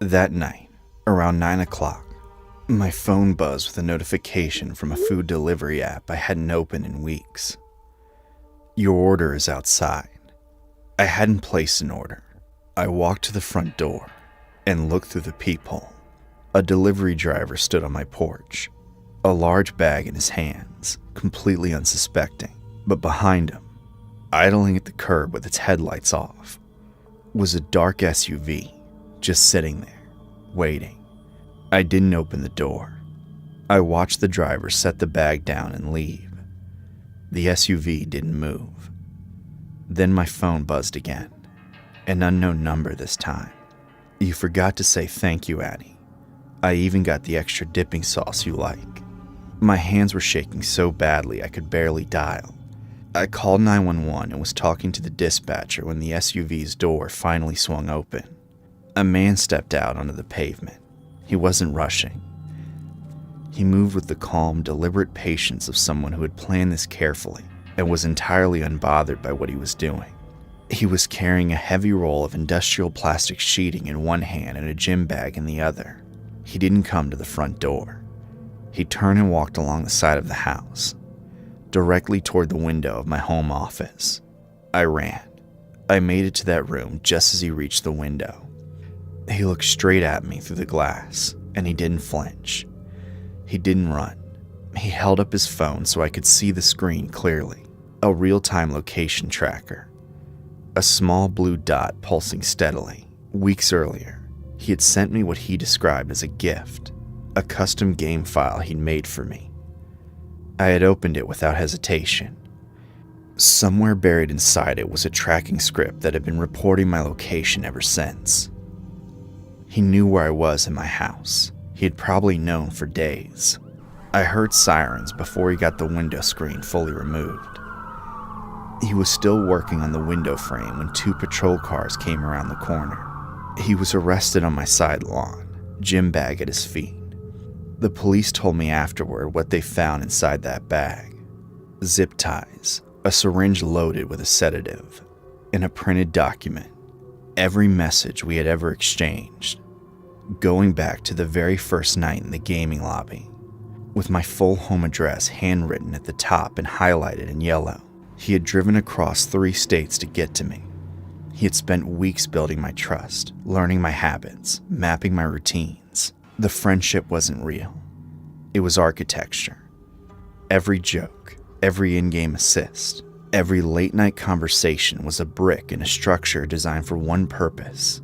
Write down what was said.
That night, around 9 o'clock, my phone buzzed with a notification from a food delivery app I hadn't opened in weeks. Your order is outside. I hadn't placed an order. I walked to the front door and looked through the peephole. A delivery driver stood on my porch, a large bag in his hands, completely unsuspecting. But behind him, idling at the curb with its headlights off, was a dark SUV just sitting there, waiting. I didn't open the door. I watched the driver set the bag down and leave. The SUV didn't move. Then my phone buzzed again. An unknown number this time. You forgot to say thank you, Addie. I even got the extra dipping sauce you like. My hands were shaking so badly I could barely dial. I called 911 and was talking to the dispatcher when the SUV's door finally swung open. A man stepped out onto the pavement. He wasn't rushing. He moved with the calm, deliberate patience of someone who had planned this carefully and was entirely unbothered by what he was doing. He was carrying a heavy roll of industrial plastic sheeting in one hand and a gym bag in the other. He didn't come to the front door. He turned and walked along the side of the house, directly toward the window of my home office. I ran. I made it to that room just as he reached the window. He looked straight at me through the glass, and he didn't flinch. He didn't run. He held up his phone so I could see the screen clearly. A real-time location tracker. A small blue dot pulsing steadily. Weeks earlier, he had sent me what he described as a gift, a custom game file he'd made for me. I had opened it without hesitation. Somewhere buried inside it was a tracking script that had been reporting my location ever since. He knew where I was in my house. He had probably known for days. I heard sirens before he got the window screen fully removed. He was still working on the window frame when 2 patrol cars came around the corner. He was arrested on my side lawn, gym bag at his feet. The police told me afterward what they found inside that bag. Zip ties, a syringe loaded with a sedative, and a printed document. Every message we had ever exchanged, going back to the very first night in the gaming lobby, with my full home address handwritten at the top and highlighted in yellow. He had driven across 3 states to get to me. He had spent weeks building my trust, learning my habits, mapping my routines. The friendship wasn't real. It was architecture. Every joke, every in-game assist, every late-night conversation was a brick in a structure designed for one purpose: